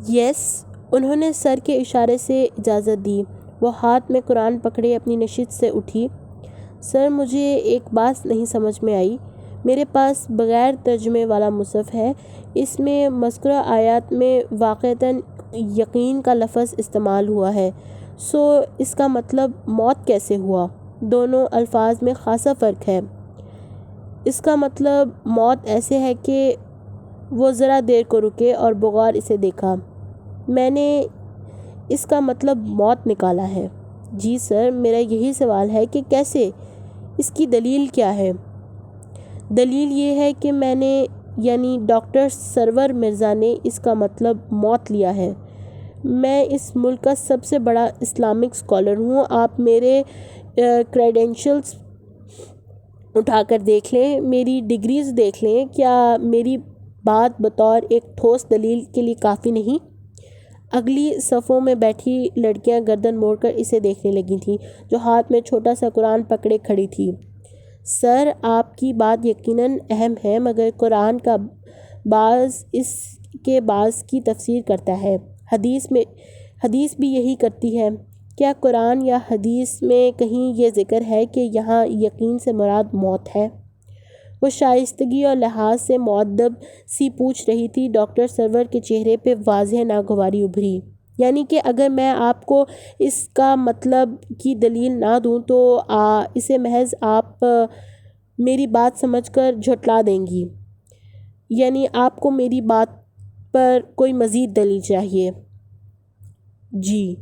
یس، انہوں نے سر کے اشارے سے اجازت دی۔ وہ ہاتھ میں قرآن پکڑے اپنی نشست سے اٹھی۔ سر، مجھے ایک بات نہیں سمجھ میں آئی۔ میرے پاس بغیر ترجمے والا مصحف ہے، اس میں مذکورہ آیات میں واقعتاً یقین کا لفظ استعمال ہوا ہے، سو اس کا مطلب موت کیسے ہوا؟ دونوں الفاظ میں خاصا فرق ہے۔ اس کا مطلب موت ایسے ہے کہ وہ ذرا دیر کو رکے اور بغور اسے دیکھا۔ میں نے اس کا مطلب موت نکالا ہے۔ جی سر، میرا یہی سوال ہے کہ کیسے؟ اس کی دلیل کیا ہے؟ دلیل یہ ہے کہ میں نے یعنی ڈاکٹر سرور مرزا نے اس کا مطلب موت لیا ہے۔ میں اس ملک کا سب سے بڑا اسلامک اسکالر ہوں۔ آپ میرے کریڈینشلز اٹھا کر دیکھ لیں، میری ڈگریز دیکھ لیں، کیا میری بات بطور ایک ٹھوس دلیل کے لیے کافی نہیں؟ اگلی صفوں میں بیٹھی لڑکیاں گردن موڑ کر اسے دیکھنے لگی تھیں، جو ہاتھ میں چھوٹا سا قرآن پکڑے کھڑی تھی۔ سر، آپ کی بات یقیناً اہم ہے، مگر قرآن کا بعض اس کے بعض کی تفسیر کرتا ہے۔ حدیث بھی یہی کرتی ہے۔ کیا قرآن یا حدیث میں کہیں یہ ذکر ہے کہ یہاں یقین سے مراد موت ہے؟ وہ شائستگی اور لحاظ سے مؤدب سی پوچھ رہی تھی۔ ڈاکٹر سرور کے چہرے پہ واضح ناگواری ابھری۔ یعنی کہ اگر میں آپ کو اس کا مطلب کی دلیل نہ دوں تو اسے محض آپ میری بات سمجھ کر جھٹلا دیں گی؟ یعنی آپ کو میری بات پر کوئی مزید دلیل چاہیے؟ جی۔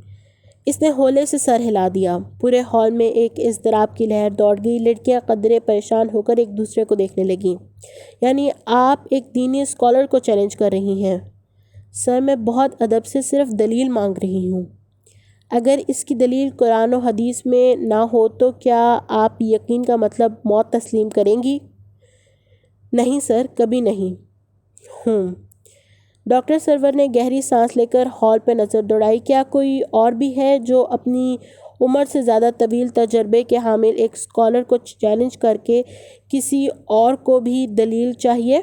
اس نے ہولے سے سر ہلا دیا۔ پورے ہال میں ایک اضطراب کی لہر دوڑ گئی۔ لڑکیاں قدرے پریشان ہو کر ایک دوسرے کو دیکھنے لگیں۔ یعنی آپ ایک دینی اسکالر کو چیلنج کر رہی ہیں؟ سر، میں بہت ادب سے صرف دلیل مانگ رہی ہوں۔ اگر اس کی دلیل قرآن و حدیث میں نہ ہو تو کیا آپ یقین کا مطلب موت تسلیم کریں گی؟ نہیں سر، کبھی نہیں۔ ڈاکٹر سرور نے گہری سانس لے کر ہال پہ نظر دوڑائی۔ کیا کوئی اور بھی ہے جو اپنی عمر سے زیادہ طویل تجربے کے حامل ایک اسکالر کو چیلنج کر کے کسی اور کو بھی دلیل چاہیے؟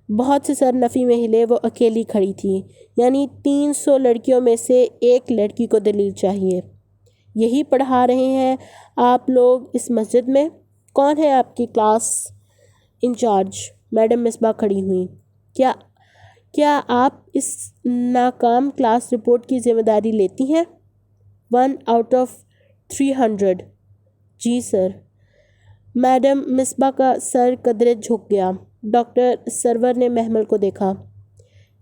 بہت سے سر نفی میں ہلے۔ وہ اکیلی کھڑی تھی۔ یعنی 300 لڑکیوں میں سے ایک لڑکی کو دلیل چاہیے؟ یہی پڑھا رہے ہیں آپ لوگ اس مسجد میں؟ کون ہے آپ کی کلاس انچارج؟ میڈم مصباح کھڑی ہوئیں۔ کیا آپ اس ناکام کلاس رپورٹ کی ذمہ داری لیتی ہیں؟ 1 آؤٹ آف 300۔ جی سر۔ میڈم مصباح کا سر قدرے جھک گیا۔ ڈاکٹر سرور نے محمل کو دیکھا۔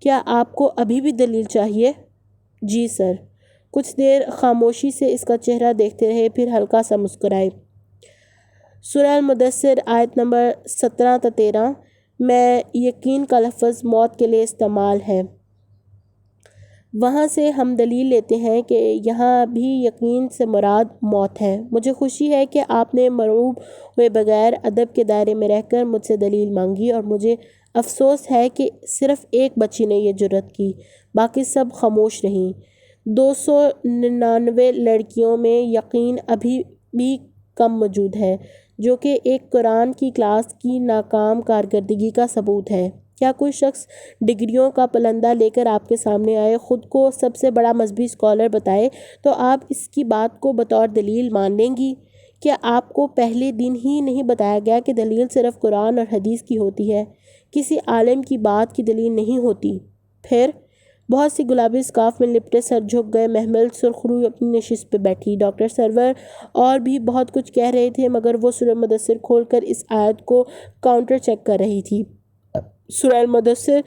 کیا آپ کو ابھی بھی دلیل چاہیے؟ جی سر۔ کچھ دیر خاموشی سے اس کا چہرہ دیکھتے رہے، پھر ہلکا سا مسکرائے۔ سورہ المدثر آیت نمبر 17 تا 13 میں یقین کا لفظ موت کے لیے استعمال ہے۔ وہاں سے ہم دلیل لیتے ہیں کہ یہاں بھی یقین سے مراد موت ہے۔ مجھے خوشی ہے کہ آپ نے مرعوب ہوئے بغیر ادب کے دائرے میں رہ کر مجھ سے دلیل مانگی، اور مجھے افسوس ہے کہ صرف ایک بچی نے یہ جرأت کی، باقی سب خاموش رہیں۔ 299 لڑکیوں میں یقین ابھی بھی کم موجود ہے، جو کہ ایک قرآن کی کلاس کی ناکام کارکردگی کا ثبوت ہے۔ کیا کوئی شخص ڈگریوں کا پلندہ لے کر آپ کے سامنے آئے، خود کو سب سے بڑا مذہبی اسکالر بتائے تو آپ اس کی بات کو بطور دلیل مان لیں گی؟ کیا آپ کو پہلے دن ہی نہیں بتایا گیا کہ دلیل صرف قرآن اور حدیث کی ہوتی ہے، کسی عالم کی بات کی دلیل نہیں ہوتی؟ پھر بہت سی گلابی اسکارف میں لپٹے سر جھک گئے۔ محمل سرخ روئی اپنی نشست پہ بیٹھی۔ ڈاکٹر سرور اور بھی بہت کچھ کہہ رہے تھے، مگر وہ سورہ مدثر کھول کر اس آیت کو کاؤنٹر چیک کر رہی تھی۔ سورہ المدثر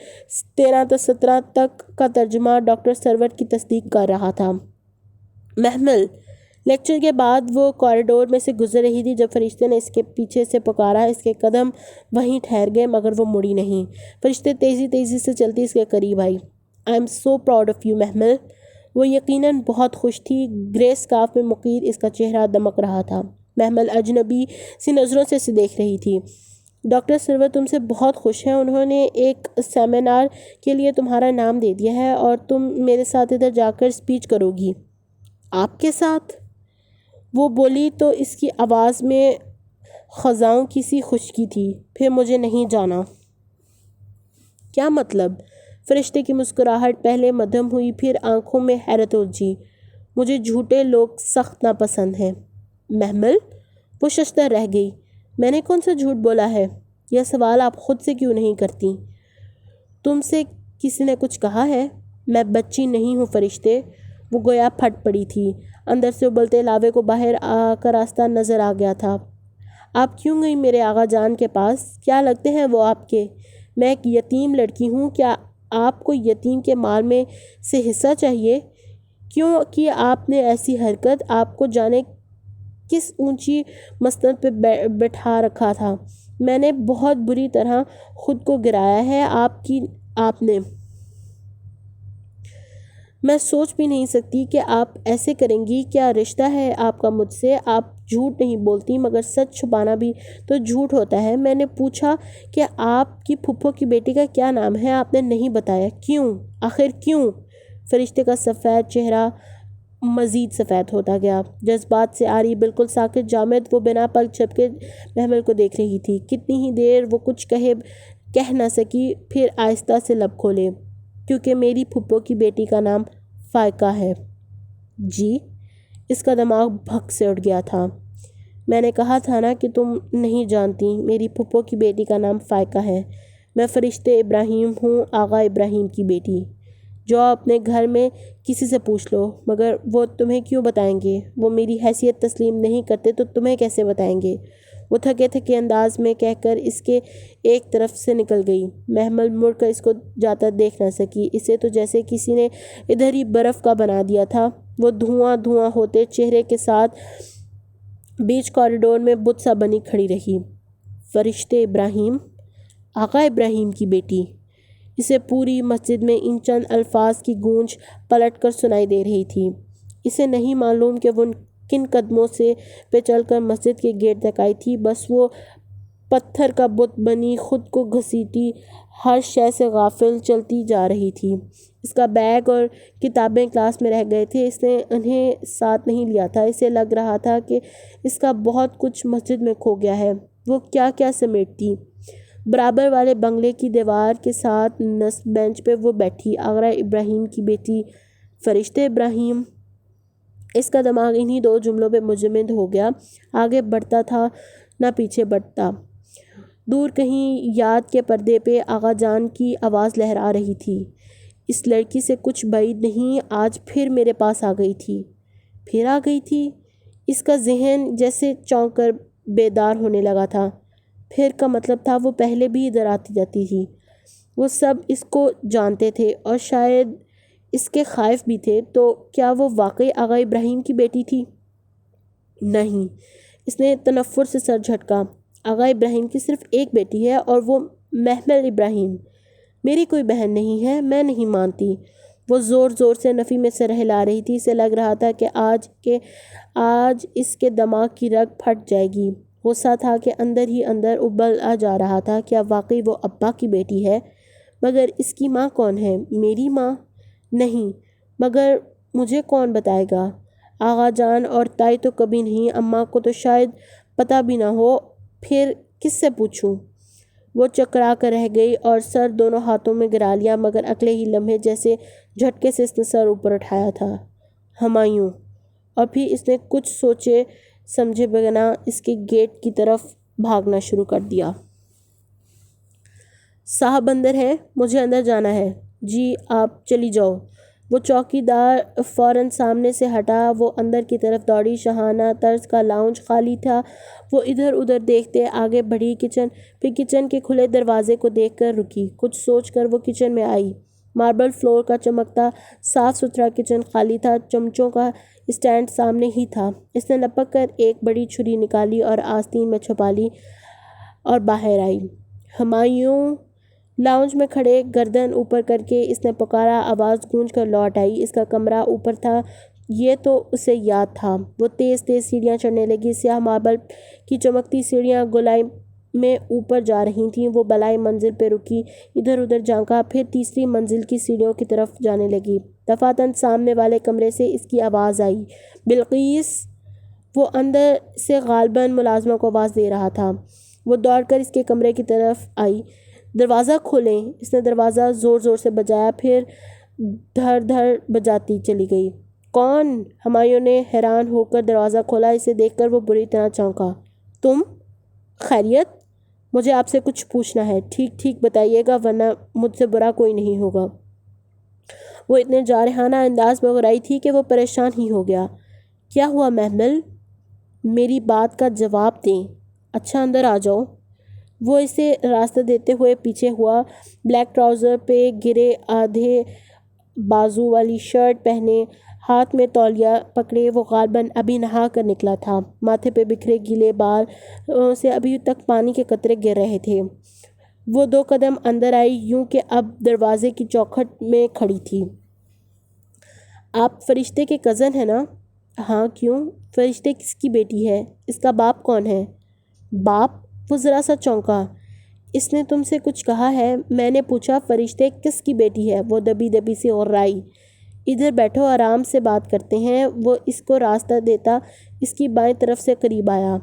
13 تا 17 تک کا ترجمہ ڈاکٹر سرور کی تصدیق کر رہا تھا۔ محمل لیکچر کے بعد وہ کوریڈور میں سے گزر رہی تھی جب فرشتے نے اس کے پیچھے سے پکارا۔ اس کے قدم وہیں ٹھہر گئے، مگر وہ مڑی نہیں۔ فرشتے تیزی سے چلتی اس کے قریب آئی۔ I am so proud of you محمل۔ وہ یقیناً بہت خوش تھی۔ گرے اسکارف میں مقید اس کا چہرہ دمک رہا تھا۔ محمل اجنبی سی نظروں سے اسے دیکھ رہی تھی۔ ڈاکٹر سرور تم سے بہت خوش ہیں۔ انہوں نے ایک سیمینار کے لیے تمہارا نام دے دیا ہے اور تم میرے ساتھ ادھر جا کر اسپیچ کرو گی۔ آپ کے ساتھ؟ وہ بولی تو اس کی آواز میں خزاؤں کی سی خشکی تھی۔ پھر مجھے نہیں جانا۔ کیا مطلب؟ فرشتے کی مسکراہٹ پہلے مدھم ہوئی، پھر آنکھوں میں حیرت الجھی۔ مجھے جھوٹے لوگ سخت ناپسند ہیں۔ محمل؟ وہ ششدر رہ گئی۔ میں نے کون سا جھوٹ بولا ہے؟ یہ سوال آپ خود سے کیوں نہیں کرتی؟ تم سے کسی نے کچھ کہا ہے؟ میں بچی نہیں ہوں فرشتے۔ وہ گویا پھٹ پڑی تھی۔ اندر سے ابلتے لاوے کو باہر کا راستہ نظر آ گیا تھا۔ آپ کیوں گئی میرے آغا جان کے پاس؟ کیا لگتے ہیں وہ آپ کے؟ میں ایک یتیم لڑکی ہوں، کیا آپ کو یتیم کے مال میں سے حصہ چاہیے؟ کیوں کہ آپ نے ایسی حرکت؟ آپ کو جانے کس اونچی مسند پہ بٹھا رکھا تھا۔ میں نے بہت بری طرح خود کو گرایا ہے آپ نے۔ میں سوچ بھی نہیں سکتی کہ آپ ایسے کریں گی۔ کیا رشتہ ہے آپ کا مجھ سے؟ آپ جھوٹ نہیں بولتی، مگر سچ چھپانا بھی تو جھوٹ ہوتا ہے۔ میں نے پوچھا کہ آپ کی پھپھو کی بیٹی کا کیا نام ہے؟ آپ نے نہیں بتایا۔ کیوں؟ آخر کیوں؟ فرشتے کا سفید چہرہ مزید سفید ہوتا گیا۔ جذبات سے آری، بالکل ساکت جامد، وہ بنا پلک جھپکے محمل کو دیکھ رہی تھی۔ کتنی ہی دیر وہ کچھ کہہ نہ سکی، پھر آہستہ سے لب کھولے۔ کیونکہ میری پھپھو کی بیٹی کا نام فائقہ ہے۔ جی؟ اس کا دماغ بھگ سے اٹھ گیا تھا۔ میں نے کہا تھا نا کہ تم نہیں جانتی، میری پھپھو کی بیٹی کا نام فائقہ ہے۔ میں فرشتے ابراہیم ہوں، آغا ابراہیم کی بیٹی۔ جو اپنے گھر میں کسی سے پوچھ لو۔ مگر وہ تمہیں کیوں بتائیں گے؟ وہ میری حیثیت تسلیم نہیں کرتے تو تمہیں کیسے بتائیں گے؟ وہ تھکے تھکے انداز میں کہہ کر اس کے ایک طرف سے نکل گئی۔ محمل مڑ کر اس کو جاتا دیکھ نہ سکی۔ اسے تو جیسے کسی نے ادھر ہی برف کا بنا دیا تھا۔ وہ دھواں دھواں ہوتے چہرے کے ساتھ بیچ کوریڈور میں بت سا بنی کھڑی رہی۔ فرشتے ابراہیم؟ آقا ابراہیم کی بیٹی؟ اسے پوری مسجد میں ان چند الفاظ کی گونج پلٹ کر سنائی دے رہی تھی۔ اسے نہیں معلوم کہ وہ کن قدموں سے پہ چل کر مسجد کے گیٹ تک آئی تھی۔ بس وہ پتھر کا بت بنی خود کو گھسیٹتی ہر شے سے غافل چلتی جا رہی تھی۔ اس کا بیگ اور کتابیں کلاس میں رہ گئے تھے۔ اس نے انہیں ساتھ نہیں لیا تھا۔ اسے لگ رہا تھا کہ اس کا بہت کچھ مسجد میں کھو گیا ہے۔ وہ کیا کیا سمیٹتی۔ برابر والے بنگلے کی دیوار کے ساتھ نصب بینچ پہ وہ بیٹھی، آغا ابراہیم کی بیٹی، فرشتے ابراہیم۔ اس کا دماغ انہی دو جملوں پہ منجمد ہو گیا۔ آگے بڑھتا تھا نہ پیچھے بڑھتا۔ دور کہیں یاد کے پردے پہ آغا جان کی آواز لہرا رہی تھی۔ اس لڑکی سے کچھ بعید نہیں، آج پھر میرے پاس آ گئی تھی۔ پھر آ گئی تھی؟ اس کا ذہن جیسے چونک کر بیدار ہونے لگا تھا۔ پھر کا مطلب تھا وہ پہلے بھی ادھر آتی جاتی تھی۔ وہ سب اس کو جانتے تھے اور شاید اس کے خائف بھی تھے۔ تو کیا وہ واقعی آغا ابراہیم کی بیٹی تھی؟ نہیں۔ اس نے تنفر سے سر جھٹکا۔ آغا ابراہیم کی صرف ایک بیٹی ہے اور وہ محمل ابراہیم۔ میری کوئی بہن نہیں ہے، میں نہیں مانتی۔ وہ زور زور سے نفی میں سر ہلا رہی تھی۔ اسے لگ رہا تھا کہ آج اس کے دماغ کی رگ پھٹ جائے گی۔ غصہ تھا کہ اندر ہی اندر ابلا جا رہا تھا۔ کیا واقعی وہ ابا کی بیٹی ہے؟ مگر اس کی ماں کون ہے؟ میری ماں؟ نہیں۔ مگر مجھے کون بتائے گا؟ آغا جان اور تائی تو کبھی نہیں، اماں کو تو شاید پتہ بھی نہ ہو۔ پھر کس سے پوچھوں؟ وہ چکرا کر رہ گئی اور سر دونوں ہاتھوں میں گرا لیا، مگر اگلے ہی لمحے جیسے جھٹکے سے اس نے سر اوپر اٹھایا تھا۔ ہمایوں! اور پھر اس نے کچھ سوچے سمجھے بغیر اس کے گیٹ کی طرف بھاگنا شروع کر دیا۔ صاحب اندر ہیں؟ مجھے اندر جانا ہے۔ جی آپ چلی جاؤ۔ وہ چوکی دار فوراً سامنے سے ہٹا۔ وہ اندر کی طرف دوڑی۔ شاہانہ طرز کا لاؤنج خالی تھا۔ وہ ادھر ادھر دیکھتے آگے بڑھی۔ پھر کچن کے کھلے دروازے کو دیکھ کر رکی۔ کچھ سوچ کر وہ کچن میں آئی۔ ماربل فلور کا چمکتا صاف ستھرا کچن خالی تھا۔ چمچوں کا اسٹینڈ سامنے ہی تھا۔ اس نے لپک کر ایک بڑی چھری نکالی اور آستین میں چھپا لی اور باہر آئی۔ ہمایوں! لاؤنج میں کھڑے گردن اوپر کر کے اس نے پکارا۔ آواز گونج کر لوٹ آئی۔ اس کا کمرہ اوپر تھا، یہ تو اسے یاد تھا۔ وہ تیز تیز سیڑھیاں چڑھنے لگی۔ سیاہ ماربل کی چمکتی سیڑھیاں گولائی میں اوپر جا رہی تھیں۔ وہ بالائی منزل پہ رکی، ادھر ادھر جھانکا، پھر تیسری منزل کی سیڑھیوں کی طرف جانے لگی۔ دفعتاً سامنے والے کمرے سے اس کی آواز آئی، بلقیس! وہ اندر سے غالباً ملازمہ کو آواز دے رہا تھا۔ وہ دوڑ کر اس کے کمرے کی طرف آئی۔ دروازہ کھولیں۔ اس نے دروازہ زور زور سے بجایا، پھر دھڑ دھڑ بجاتی چلی گئی۔ کون؟ ہمایوں نے حیران ہو کر دروازہ کھولا۔ اسے دیکھ کر وہ بری طرح چونکا۔ تم؟ خیریت؟ مجھے آپ سے کچھ پوچھنا ہے۔ ٹھیک ٹھیک بتائیے گا ورنہ مجھ سے برا کوئی نہیں ہوگا۔ وہ اتنے جارحانہ انداز میں گھبرائی تھی کہ وہ پریشان ہی ہو گیا۔ کیا ہوا محمل؟ میری بات کا جواب دیں۔ اچھا اندر آ جاؤ۔ وہ اسے راستہ دیتے ہوئے پیچھے ہوا۔ بلیک ٹراؤزر پہ گرے آدھے بازو والی شرٹ پہنے، ہاتھ میں تولیہ پکڑے وہ غالباً ابھی نہا کر نکلا تھا۔ ماتھے پہ بکھرے گیلے بال سے ابھی تک پانی کے قطرے گر رہے تھے۔ وہ 2 قدم اندر آئی، یوں کہ اب دروازے کی چوکھٹ میں کھڑی تھی۔ آپ فرشتے کے کزن ہیں نا؟ ہاں، کیوں؟ فرشتے کس کی بیٹی ہے؟ اس کا باپ کون ہے؟ باپ؟ وہ ذرا سا چونکا۔ اس نے تم سے کچھ کہا ہے؟ میں نے پوچھا فرشتے کس کی بیٹی ہے؟ وہ دبی دبی سی غرائی۔ ادھر بیٹھو، آرام سے بات کرتے ہیں۔ وہ اس کو راستہ دیتا اس کی بائیں طرف سے قریب آیا۔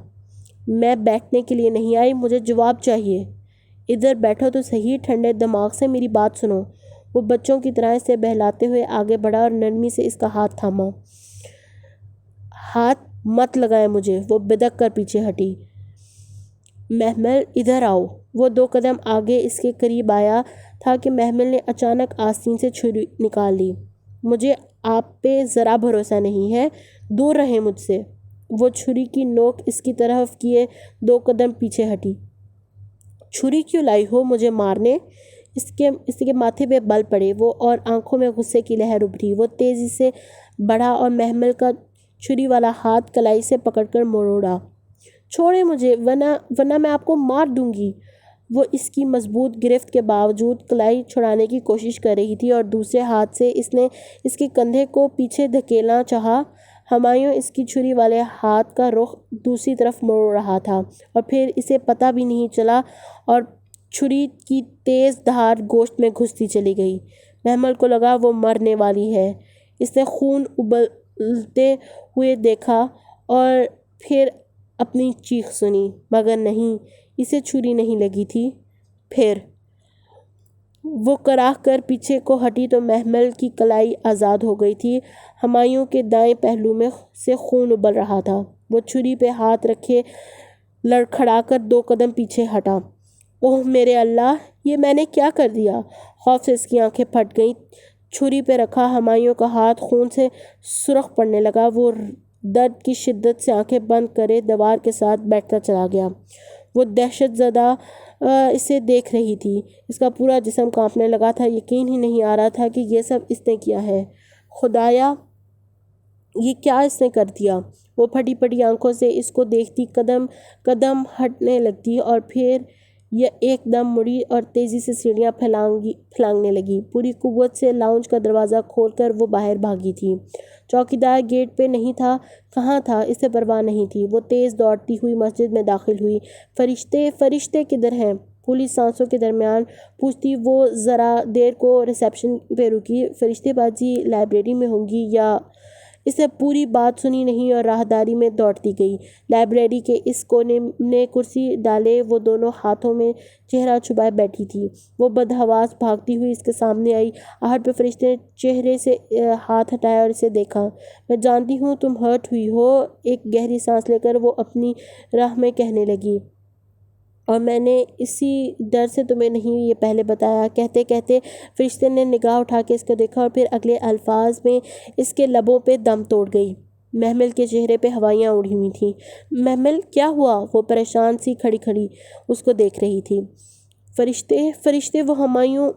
میں بیٹھنے کے لیے نہیں آئی، مجھے جواب چاہیے۔ ادھر بیٹھو تو صحیح، ٹھنڈے دماغ سے میری بات سنو۔ وہ بچوں کی طرح اسے بہلاتے ہوئے آگے بڑھا اور نرمی سے اس کا ہاتھ تھاما۔ ہاتھ مت لگائیں مجھے۔ وہ بدک کر پیچھے ہٹی۔ محمل ادھر آؤ۔ وہ 2 قدم آگے اس کے قریب آیا تھا کہ محمل نے اچانک آستین سے چھری نکال لی۔ مجھے آپ پہ ذرا بھروسہ نہیں ہے، دور رہیں مجھ سے۔ وہ چھری کی نوک اس کی طرف کیے 2 قدم پیچھے ہٹی۔ چھری کیوں لائی ہو؟ مجھے مارنے؟ اس کے ماتھے پہ بل پڑے وہ اور آنکھوں میں غصے کی لہر ابھری۔ وہ تیزی سے بڑھا اور محمل کا چھری والا ہاتھ کلائی سے پکڑ کر موڑا۔ چھوڑیں مجھے ورنہ میں آپ کو مار دوں گی۔ وہ اس کی مضبوط گرفت کے باوجود کلائی چھڑانے کی کوشش کر رہی تھی اور دوسرے ہاتھ سے اس نے اس کے کندھے کو پیچھے دھکیلنا چاہا۔ ہمایوں اس کی چھری والے ہاتھ کا رخ دوسری طرف موڑ رہا تھا اور پھر اسے پتہ بھی نہیں چلا اور چھری کی تیز دھار گوشت میں گھستی چلی گئی۔ محمل کو لگا وہ مرنے والی ہے۔ اس نے خون ابلتے ہوئے دیکھا اور پھر اپنی چیخ سنی، مگر نہیں، اسے چھری نہیں لگی تھی۔ پھر وہ کراہ کر پیچھے کو ہٹی تو محمل کی کلائی آزاد ہو گئی تھی۔ ہمایوں کے دائیں پہلو میں سے خون ابل رہا تھا۔ وہ چھری پہ ہاتھ رکھے لڑکھڑا کر 2 قدم پیچھے ہٹا۔ اوہ میرے اللہ، یہ میں نے کیا کر دیا؟ خوف سے اس کی آنکھیں پھٹ گئیں۔ چھری پہ رکھا ہمایوں کا ہاتھ خون سے سرخ پڑنے لگا۔ وہ درد کی شدت سے آنکھیں بند کرے دیوار کے ساتھ بیٹھتا چلا گیا۔ وہ دہشت زدہ اسے دیکھ رہی تھی۔ اس کا پورا جسم کانپنے لگا تھا۔ یقین ہی نہیں آ رہا تھا کہ یہ سب اس نے کیا ہے۔ خدایا، یہ کیا اس نے کر دیا؟ وہ پھٹی پھٹی آنکھوں سے اس کو دیکھتی قدم قدم ہٹنے لگتی اور پھر یہ ایک دم مڑی اور تیزی سے سیڑھیاں پھلانگنے لگی۔ پوری قوت سے لاؤنج کا دروازہ کھول کر وہ باہر بھاگی تھی۔ چوکیدار گیٹ پہ نہیں تھا، کہاں تھا، اسے پرواہ نہیں تھی۔ وہ تیز دوڑتی ہوئی مسجد میں داخل ہوئی۔ فرشتے کدھر ہیں؟ پھولی سانسوں کے درمیان پوچھتی وہ ذرا دیر کو ریسیپشن پہ رکی۔ فرشتے باجی لائبریری میں ہوں گی یا؟ اس نے پوری بات سنی نہیں اور راہداری میں دوڑتی گئی۔ لائبریری کے اس کونے میں کرسی ڈالے وہ دونوں ہاتھوں میں چہرہ چھپائے بیٹھی تھی۔ وہ بدحواس بھاگتی ہوئی اس کے سامنے آئی۔ آہٹ پہ فرشتے نے چہرے سے ہاتھ ہٹایا اور اسے دیکھا۔ میں جانتی ہوں تم ہرٹ ہوئی ہو، ایک گہری سانس لے کر وہ اپنی راہ میں کہنے لگی، اور میں نے اسی ڈر سے تمہیں نہیں یہ پہلے بتایا۔ کہتے کہتے فرشتے نے نگاہ اٹھا کے اس کو دیکھا اور پھر اگلے الفاظ میں اس کے لبوں پہ دم توڑ گئی۔ محمل کے چہرے پہ ہوائیاں اڑی ہوئی تھیں۔ محمل کیا ہوا؟ وہ پریشان سی کھڑی کھڑی اس کو دیکھ رہی تھی۔ فرشتے وہ ہمایوں،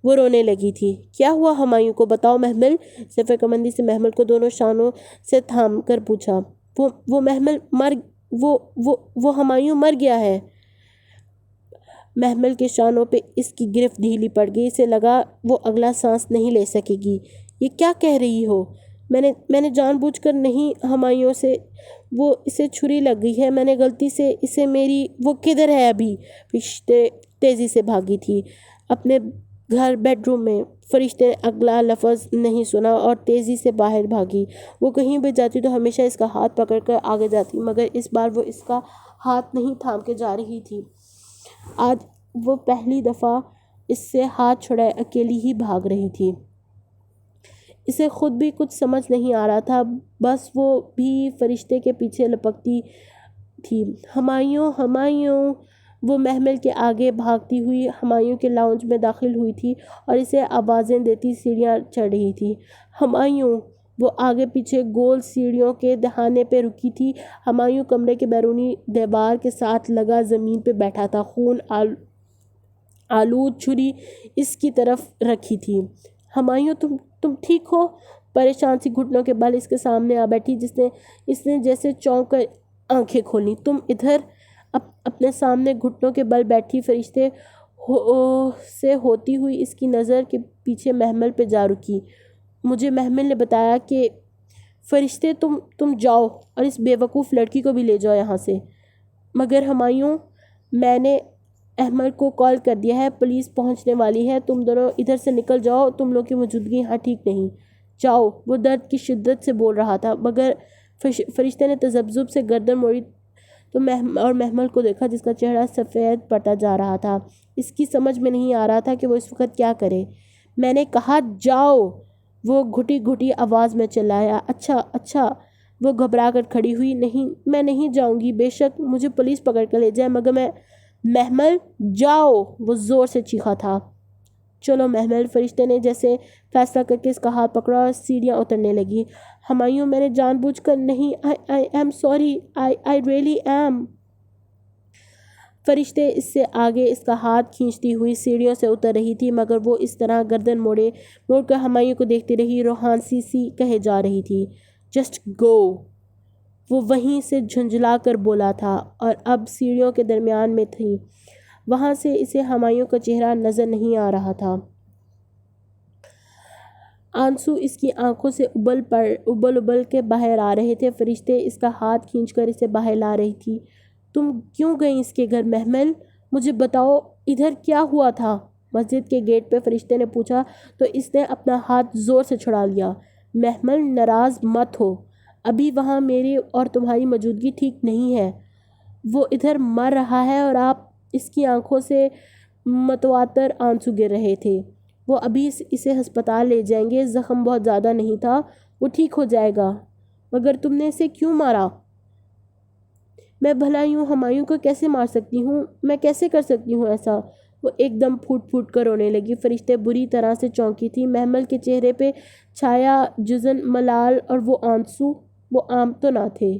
وہ رونے لگی تھی۔ کیا ہوا ہمایوں کو؟ بتاؤ محمل، اس نے فکرمندی سے محمل کو دونوں شانوں سے تھام کر پوچھا۔ وہ ہمایوں مر گیا ہے۔ محمل کے شانوں پہ اس کی گرفت ڈھیلی پڑ گئی۔ اسے لگا وہ اگلا سانس نہیں لے سکے گی۔ یہ کیا کہہ رہی ہو؟ میں نے جان بوجھ کر نہیں ہمایوں سے، وہ اسے چھری لگ گئی ہے، میں نے غلطی سے اسے میری، وہ کدھر ہے ابھی؟ فرشتے تیزی سے بھاگی تھی اپنے گھر بیڈ روم میں۔ فرشتے نے اگلا لفظ نہیں سنا اور تیزی سے باہر بھاگی۔ وہ کہیں بھی جاتی تو ہمیشہ اس کا ہاتھ پکڑ کر آگے جاتی، مگر اس بار وہ اس کا ہاتھ نہیں تھام کے جا رہی تھی۔ آج وہ پہلی دفعہ اس سے ہاتھ چھڑائے اکیلی ہی بھاگ رہی تھی۔ اسے خود بھی کچھ سمجھ نہیں آ رہا تھا، بس وہ بھی فرشتے کے پیچھے لپکتی تھی۔ ہمایوں، ہمایوں! وہ محمل کے آگے بھاگتی ہوئی ہمایوں کے لاؤنج میں داخل ہوئی تھی اور اسے آوازیں دیتی سیڑھیاں چڑھ رہی تھی۔ ہمایوں! وہ آگے پیچھے گول سیڑھیوں کے دہانے پہ رکی تھی۔ ہمایوں کمرے کے بیرونی دیوار کے ساتھ لگا زمین پہ بیٹھا تھا، خون آلود چھری اس کی طرف رکھی تھی۔ ہمایوں، تم ٹھیک ہو؟ پریشان سی گھٹنوں کے بل اس کے سامنے آ بیٹھی، اس نے جیسے چونک کر آنکھیں کھولیں۔ تم ادھر؟ اپنے سامنے گھٹنوں کے بل بیٹھی فرشتے سے ہوتی ہوئی اس کی نظر کے پیچھے محمل پہ جا رکی۔ مجھے محمل نے بتایا کہ فرشتے تم جاؤ اور اس بے وقوف لڑکی کو بھی لے جاؤ یہاں سے۔ مگر ہمایوں، میں نے احمد کو کال کر دیا ہے، پولیس پہنچنے والی ہے، تم دونوں ادھر سے نکل جاؤ، تم لوگ کی موجودگی یہاں ٹھیک نہیں، جاؤ۔ وہ درد کی شدت سے بول رہا تھا، مگر فرشتے نے تذبذب سے گردن موڑی تو اور محمل کو دیکھا جس کا چہرہ سفید پڑتا جا رہا تھا۔ اس کی سمجھ میں نہیں آ رہا تھا کہ وہ اس وقت کیا کرے۔ میں نے کہا جاؤ، وہ گھٹی گھٹی آواز میں چلایا۔ اچھا۔ وہ گھبرا کر کھڑی ہوئی۔ نہیں، میں نہیں جاؤں گی، بے شک مجھے پولیس پکڑ کر لے جائے، مگر میں محمل جاؤ، وہ زور سے چیخا تھا۔ چلو محمل، فرشتے نے جیسے فیصلہ کر کے اس کا ہاتھ پکڑا اور سیڑھیاں اترنے لگی۔ ہمایوں، میں نے جان بوجھ کر نہیں، I am sorry, I really am۔ فرشتے اس سے آگے اس کا ہاتھ کھینچتی ہوئی سیڑھیوں سے اتر رہی تھی، مگر وہ اس طرح گردن موڑ کر ہمایوں کو دیکھتی رہی، روحانسی سی کہے جا رہی تھی، جسٹ گو۔ وہ وہیں سے جھنجھلا کر بولا تھا اور اب سیڑھیوں کے درمیان میں تھی، وہاں سے اسے ہمایوں کا چہرہ نظر نہیں آ رہا تھا۔ آنسو اس کی آنکھوں سے ابل کے باہر آ رہے تھے۔ فرشتے اس کا ہاتھ کھینچ کر اسے باہر لا رہی تھی۔ تم کیوں گئی اس کے گھر محمل؟ مجھے بتاؤ، ادھر کیا ہوا تھا؟ مسجد کے گیٹ پہ فرشتے نے پوچھا تو اس نے اپنا ہاتھ زور سے چھڑا لیا۔ محمل، ناراض مت ہو، ابھی وہاں میری اور تمہاری موجودگی ٹھیک نہیں ہے۔ وہ ادھر مر رہا ہے اور آپ، اس کی آنکھوں سے متواتر آنسو گر رہے تھے۔ وہ ابھی اسے ہسپتال لے جائیں گے، زخم بہت زیادہ نہیں تھا، وہ ٹھیک ہو جائے گا۔ مگر تم نے اسے کیوں مارا؟ میں بھلا یوں ہمایوں کو کیسے مار سکتی ہوں؟ میں کیسے کر سکتی ہوں ایسا؟ وہ ایک دم پھوٹ کر رونے لگی۔ فرشتے بری طرح سے چونکی تھی۔ محمل کے چہرے پہ چھایا جزن ملال اور وہ آنسو، وہ عام تو نہ تھے۔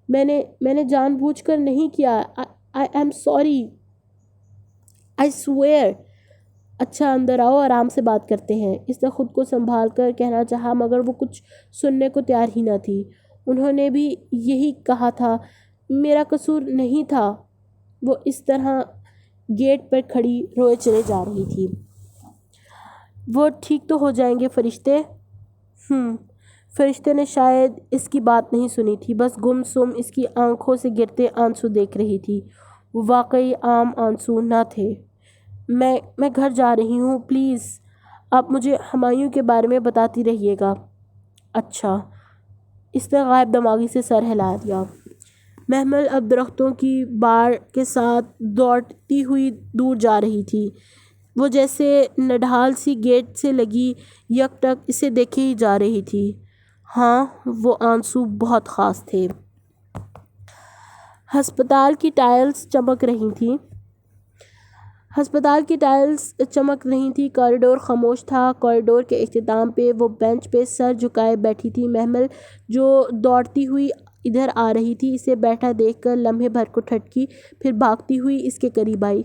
میں نے جان بوجھ کر نہیں کیا، I am sorry, I swear۔ اچھا، اندر آؤ، آرام سے بات کرتے ہیں، اس نے خود کو سنبھال کر کہنا چاہا، مگر وہ کچھ سننے کو تیار ہی نہ تھی۔ انہوں نے بھی یہی کہا تھا، میرا قصور نہیں تھا۔ وہ اس طرح گیٹ پر کھڑی روئے چلے جا رہی تھی۔ وہ ٹھیک تو ہو جائیں گے فرشتے؟ فرشتے نے شاید اس کی بات نہیں سنی تھی، بس گم سم اس کی آنکھوں سے گرتے آنسو دیکھ رہی تھی۔ وہ واقعی عام آنسو نہ تھے۔ میں گھر جا رہی ہوں، پلیز آپ مجھے ہمایوں کے بارے میں بتاتی رہیے گا۔ اچھا، اس نے غائب دماغی سے سر ہلا دیا۔ محمل اب درختوں کی بار کے ساتھ دوڑتی ہوئی دور جا رہی تھی۔ وہ جیسے نڈھال سی گیٹ سے لگی یک ٹک اسے دیکھے ہی جا رہی تھی۔ ہاں، وہ آنسو بہت خاص تھے۔ ہسپتال کی ٹائلز چمک رہی تھی، کوریڈور خاموش تھا۔ کوریڈور کے اختتام پہ وہ بینچ پہ سر جھکائے بیٹھی تھی۔ محمل جو دوڑتی ہوئی ادھر آ رہی تھی، اسے بیٹھا دیکھ کر لمحے بھر کو ٹھٹکی، پھر بھاگتی ہوئی اس کے قریب آئی۔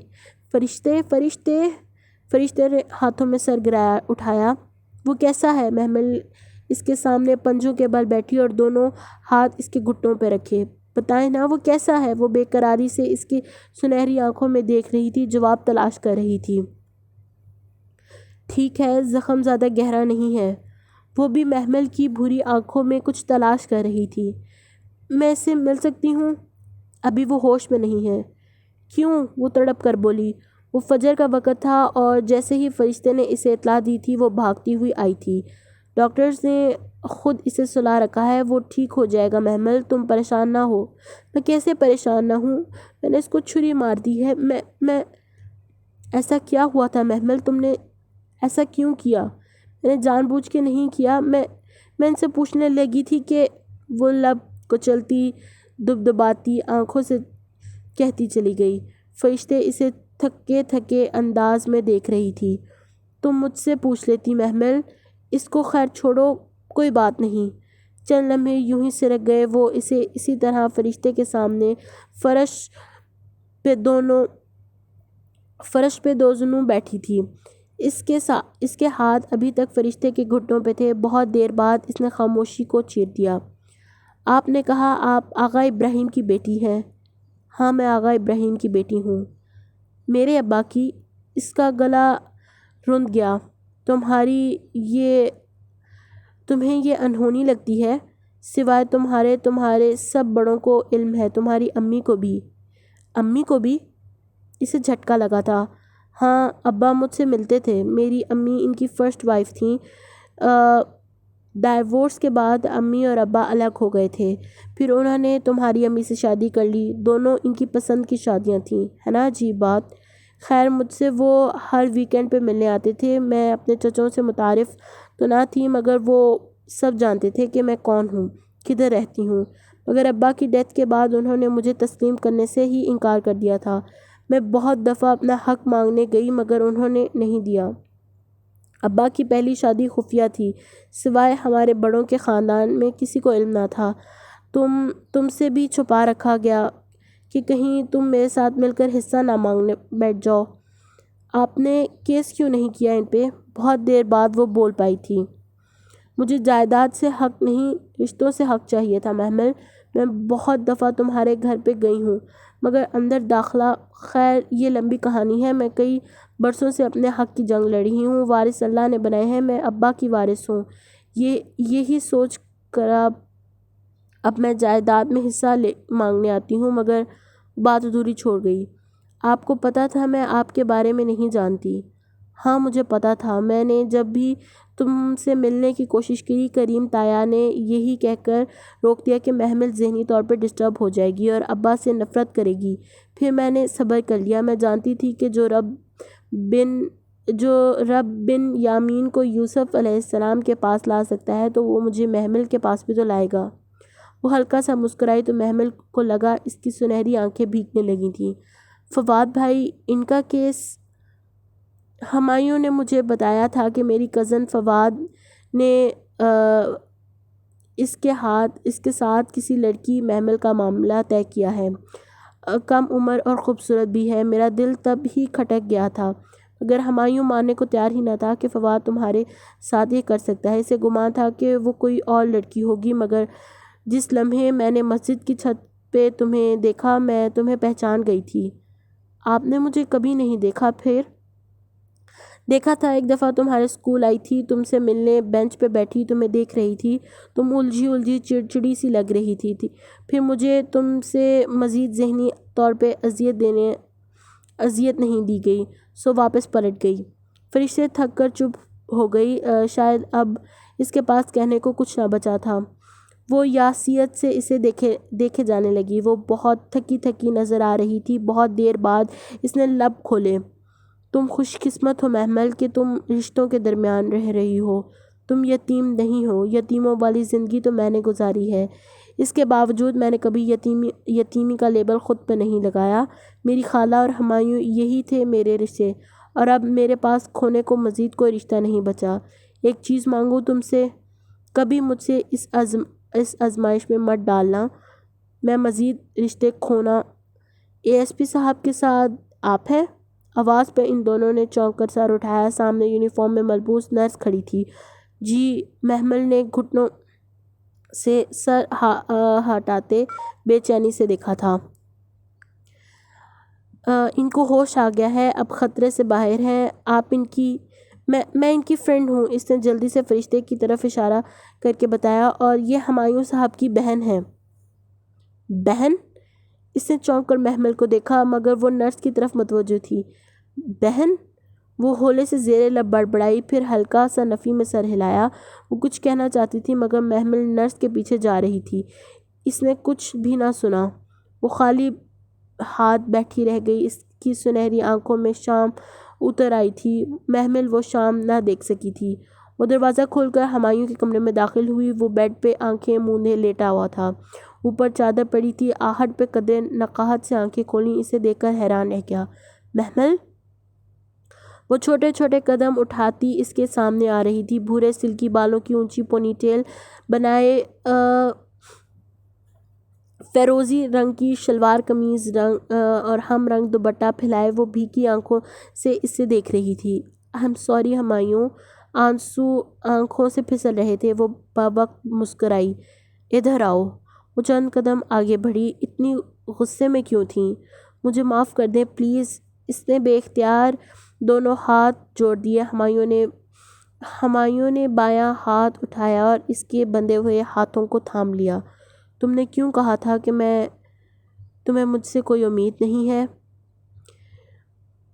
فرشتے نے ہاتھوں میں سر اٹھایا۔ وہ کیسا ہے؟ محمل اس کے سامنے پنجوں کے بل بیٹھی اور دونوں ہاتھ اس کے گھٹنوں پہ رکھے۔ بتائیں نا، وہ کیسا ہے؟ وہ بے قراری سے اس کی سنہری آنکھوں میں دیکھ رہی تھی، جواب تلاش کر رہی تھی۔ ٹھیک ہے، زخم زیادہ گہرا نہیں ہے۔ وہ بھی محمل کی بھوری آنکھوں میں کچھ تلاش کر رہی تھی۔ میں اس سے مل سکتی ہوں؟ ابھی وہ ہوش میں نہیں ہے۔ کیوں؟ وہ تڑپ کر بولی۔ وہ فجر کا وقت تھا اور جیسے ہی فرشتے نے اسے اطلاع دی تھی، وہ بھاگتی ہوئی آئی تھی۔ ڈاکٹرز نے خود اسے سلا رکھا ہے، وہ ٹھیک ہو جائے گا۔ محمل، تم پریشان نہ ہو۔ میں کیسے پریشان نہ ہوں؟ میں نے اس کو چھری مار دی ہے۔ میں ایسا کیا ہوا تھا محمل؟ تم نے ایسا کیوں کیا؟ میں نے جان بوجھ کے نہیں کیا، میں ان سے پوچھنے لگی تھی کہ وہ لب کچلتی دبدباتی آنکھوں سے کہتی چلی گئی۔ فرشتے اسے تھکے تھکے انداز میں دیکھ رہی تھی۔ تم مجھ سے پوچھ لیتی محمل، اس کو خیر چھوڑو، کوئی بات نہیں۔ چند لمحے یوں ہی سرک گئے۔ وہ اسے اسی طرح فرشتے کے سامنے فرش پہ دوزنوں بیٹھی تھی۔ اس کے ہاتھ ابھی تک فرشتے کے گھٹنوں پہ تھے۔ بہت دیر بعد اس نے خاموشی کو چیر دیا۔ آپ نے کہا آپ آغا ابراہیم کی بیٹی ہیں؟ ہاں، میں آغا ابراہیم کی بیٹی ہوں۔ میرے ابا کی؟ اس کا گلا رند گیا۔ تمہیں یہ انہونی لگتی ہے؟ سوائے تمہارے سب بڑوں کو علم ہے، تمہاری امی کو بھی۔ امی کو بھی؟ اسے جھٹکا لگا تھا۔ ہاں، ابا مجھ سے ملتے تھے۔ میری امی ان کی فرسٹ وائف تھیں۔ ڈائیورس کے بعد امی اور ابا الگ ہو گئے تھے، پھر انہوں نے تمہاری امی سے شادی کر لی۔ دونوں ان کی پسند کی شادیاں تھیں، ہے نا؟ عجیب بات۔ خیر، مجھ سے وہ ہر ویکنڈ پہ ملنے آتے تھے۔ میں اپنے چچوں سے متعارف تو نہ تھی، مگر وہ سب جانتے تھے کہ میں کون ہوں، کدھر رہتی ہوں۔ مگر ابا کی ڈیتھ کے بعد انہوں نے مجھے تسلیم کرنے سے ہی انکار کر دیا تھا۔ میں بہت دفعہ اپنا حق مانگنے گئی مگر انہوں نے نہیں دیا۔ ابا کی پہلی شادی خفیہ تھی، سوائے ہمارے بڑوں کے خاندان میں کسی کو علم نہ تھا۔ تم سے بھی چھپا رکھا گیا کہ کہیں تم میرے ساتھ مل کر حصہ نہ مانگنے بیٹھ جاؤ۔ آپ نے کیس کیوں نہیں کیا ان پہ؟ بہت دیر بعد وہ بول پائی تھی۔ مجھے جائیداد سے حق نہیں، رشتوں سے حق چاہیے تھا محمل۔ میں بہت دفعہ تمہارے گھر پہ گئی ہوں مگر اندر داخلہ، خیر یہ لمبی کہانی ہے۔ میں کئی برسوں سے اپنے حق کی جنگ لڑی ہوں۔ وارث اللہ نے بنائے ہیں، میں ابا کی وارث ہوں۔ یہی سوچ کر اب میں جائیداد میں حصہ مانگنے آتی ہوں، مگر بات ادھوری چھوڑ گئی۔ آپ کو پتہ تھا میں آپ کے بارے میں نہیں جانتی؟ ہاں، مجھے پتہ تھا۔ میں نے جب بھی تم سے ملنے کی کوشش کی، کریم تایا نے یہی کہہ کر روک دیا کہ محمل ذہنی طور پر ڈسٹرب ہو جائے گی اور ابا سے نفرت کرے گی۔ پھر میں نے صبر کر لیا۔ میں جانتی تھی کہ جو رب بن یامین کو یوسف علیہ السلام کے پاس لا سکتا ہے تو وہ مجھے محمل کے پاس بھی تو لائے گا۔ وہ ہلکا سا مسکرائی تو محمل کو لگا اس کی سنہری آنکھیں بھیگنے لگی تھیں۔ فواد بھائی، ان کا کیس؟ ہمایوں نے مجھے بتایا تھا کہ میری کزن فواد نے اس کے ساتھ کسی لڑکی محمل کا معاملہ طے کیا ہے۔ کم عمر اور خوبصورت بھی ہے۔ میرا دل تب ہی کھٹک گیا تھا، مگر ہمایوں ماننے کو تیار ہی نہ تھا کہ فواد تمہارے ساتھ یہ کر سکتا ہے۔ اسے گمان تھا کہ وہ کوئی اور لڑکی ہوگی، مگر جس لمحے میں نے مسجد کی چھت پہ تمہیں دیکھا میں تمہیں پہچان گئی تھی۔ آپ نے مجھے کبھی نہیں دیکھا؟ پھر دیکھا تھا، ایک دفعہ تمہارے اسکول آئی تھی، تم سے ملنے بینچ پہ بیٹھی تمہیں دیکھ رہی تھی۔ تم الجھی چڑچڑی سی لگ رہی تھی۔ پھر مجھے تم سے مزید ذہنی طور پہ اذیت نہیں دی گئی، سو واپس پلٹ گئی۔ فرشتے تھک کر چپ ہو گئی۔ شاید اب اس کے پاس کہنے کو کچھ نہ بچا تھا۔ وہ یاسیت سے اسے دیکھے جانے لگی۔ وہ بہت تھکی نظر آ رہی تھی۔ بہت دیر بعد اس نے لب کھولے۔ تم خوش قسمت ہو محمل کہ تم رشتوں کے درمیان رہ رہی ہو۔ تم یتیم نہیں ہو۔ یتیموں والی زندگی تو میں نے گزاری ہے۔ اس کے باوجود میں نے کبھی یتیمی کا لیبل خود پہ نہیں لگایا۔ میری خالہ اور ہمایوں یہی تھے میرے رشتے، اور اب میرے پاس کھونے کو مزید کوئی رشتہ نہیں بچا۔ ایک چیز مانگوں تم سے؟ کبھی مجھ سے اس آزمائش میں مت ڈالنا۔ میں مزید رشتے کھونا۔ اے ایس پی صاحب کے ساتھ آپ ہیں؟ آواز پہ ان دونوں نے چونک کر سر اٹھایا۔ سامنے یونیفارم میں ملبوس نرس کھڑی تھی۔ جی، محمل نے گھٹنوں سے سر ہٹاتے بے چینی سے دیکھا تھا۔ ان کو ہوش آ گیا ہے، اب خطرے سے باہر ہیں۔ آپ ان کی میں ان کی فرینڈ ہوں، اس نے جلدی سے فرشتے کی طرف اشارہ کر کے بتایا، اور یہ ہمایوں صاحب کی بہن ہے۔ بہن؟ اس نے چونک کر محمل کو دیکھا، مگر وہ نرس کی طرف متوجہ تھی۔ بہن؟ وہ ہولے سے زیر لب بڑبڑائی، پھر ہلکا سا نفی میں سر ہلایا۔ وہ کچھ کہنا چاہتی تھی مگر محمل نرس کے پیچھے جا رہی تھی۔ اس نے کچھ بھی نہ سنا۔ وہ خالی ہاتھ بیٹھی رہ گئی۔ کی سنہری آنکھوں میں شام اتر آئی تھی۔ محمل وہ شام نہ دیکھ سکی تھی۔ وہ دروازہ کھول کر ہمایوں کے کمرے میں داخل ہوئی۔ وہ بیڈ پہ آنکھیں موندے لیٹا ہوا تھا، اوپر چادر پڑی تھی۔ آہٹ پہ قدرے نقاہت سے آنکھیں کھولیں۔ اسے دیکھ کر حیران رہ گیا۔ محمل! وہ چھوٹے چھوٹے قدم اٹھاتی اس کے سامنے آ رہی تھی، بھورے سلکی بالوں کی اونچی پونی ٹیل بنائے، فیروزی رنگ کی شلوار قمیض اور ہم رنگ دوپٹہ پھیلائے وہ بھیگی آنکھوں سے اسے دیکھ رہی تھی۔ I'm sorry Humayun. آنسو آنکھوں سے پھسل رہے تھے۔ وہ باوقت مسکرائی۔ ادھر آؤ۔ وہ چند قدم آگے بڑھی۔ اتنی غصے میں کیوں تھیں؟ مجھے معاف کر دیں پلیز۔ اس نے بے اختیار دونوں ہاتھ جوڑ دیے۔ ہمایوں نے بایاں ہاتھ اٹھایا اور اس کے بندھے ہوئے ہاتھوں کو تھام لیا۔ تم نے کیوں کہا تھا کہ تمہیں مجھ سے کوئی امید نہیں ہے؟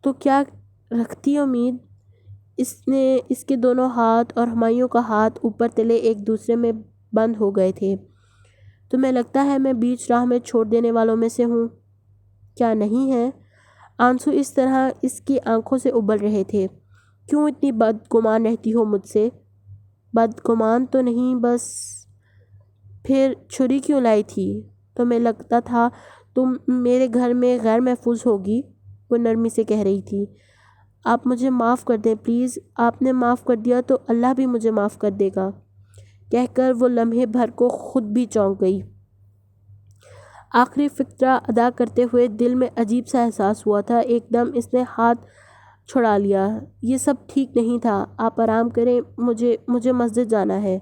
تو کیا رکھتی امید؟ اس کے دونوں ہاتھ اور ہمایوں کا ہاتھ اوپر تلے ایک دوسرے میں بند ہو گئے تھے۔ تمہیں لگتا ہے میں بیچ راہ میں چھوڑ دینے والوں میں سے ہوں؟ کیا نہیں ہے؟ آنسو اس طرح اس کی آنکھوں سے ابل رہے تھے۔ کیوں اتنی بدگمان رہتی ہو مجھ سے؟ بدگمان تو نہیں، بس پھر چھری کیوں لائی تھی؟ تمہیں لگتا تھا تم میرے گھر میں غیر محفوظ ہوگی؟ وہ نرمی سے کہہ رہی تھی۔ آپ مجھے معاف کر دیں پلیز۔ آپ نے معاف کر دیا تو اللہ بھی مجھے معاف کر دے گا، کہہ کر وہ لمحے بھر کو خود بھی چونک گئی۔ آخری فقرہ ادا کرتے ہوئے دل میں عجیب سا احساس ہوا تھا۔ ایک دم اس نے ہاتھ چھڑا لیا۔ یہ سب ٹھیک نہیں تھا، آپ آرام کریں، مجھے مسجد جانا ہے۔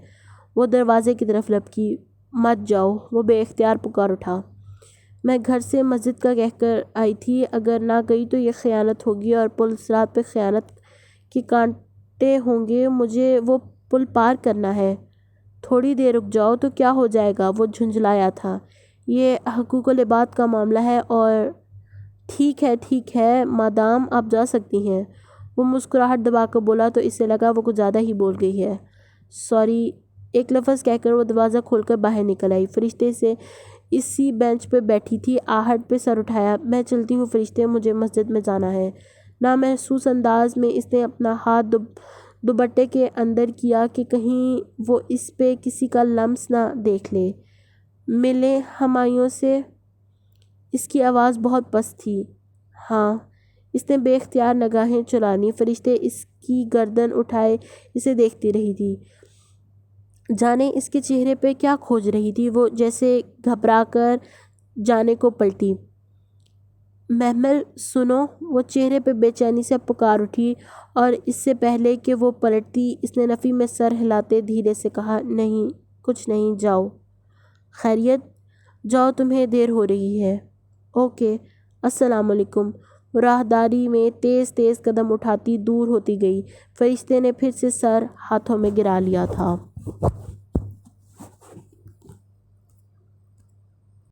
وہ دروازے کی طرف لپکی۔ مت جاؤ، وہ بے اختیار پکار اٹھا۔ میں گھر سے مسجد کا کہہ کر آئی تھی، اگر نہ گئی تو یہ خیانت ہوگی اور پل صراط پہ خیانت کے کانٹے ہوں گے۔ مجھے وہ پل پار کرنا ہے۔ تھوڑی دیر رک جاؤ تو کیا ہو جائے گا؟ وہ جھنجھلایا تھا۔ یہ حقوق العباد کا معاملہ ہے اور ٹھیک ہے مادام آپ جا سکتی ہیں۔ وہ مسکراہٹ دبا کر بولا تو اسے لگا وہ کچھ زیادہ ہی بول گئی ہے۔ سوری ایک لفظ کہہ کر وہ دروازہ کھول کر باہر نکل آئی۔ فرشتے سے اسی بینچ پہ بیٹھی تھی، آہٹ پہ سر اٹھایا۔ میں چلتی ہوں فرشتے، مجھے مسجد میں جانا ہے۔ نامحسوس انداز میں اس نے اپنا ہاتھ دوپٹے کے اندر کیا کہ کہیں وہ اس پہ کسی کا لمس نہ دیکھ لے۔ ملیں ہمایوں سے؟ اس کی آواز بہت پست تھی۔ ہاں۔ اس نے بے اختیار نگاہیں چلانی۔ فرشتے اس کی گردن اٹھائے اسے دیکھتی رہی تھی۔ جانے اس کے چہرے پہ کیا کھوج رہی تھی؟ وہ جیسے گھبرا کر جانے کو پلٹی۔ محمل سنو! وہ چہرے پہ بے چینی سے پکار اٹھی اور اس سے پہلے کہ وہ پلٹتی اس نے نفی میں سر ہلاتے دھیرے سے کہا، نہیں کچھ نہیں، جاؤ۔ خیریت؟ جاؤ، تمہیں دیر ہو رہی ہے۔ اوکے، السلام علیکم۔ راہداری میں تیز تیز قدم اٹھاتی دور ہوتی گئی۔ فرشتے نے پھر سے سر ہاتھوں میں گرا لیا تھا۔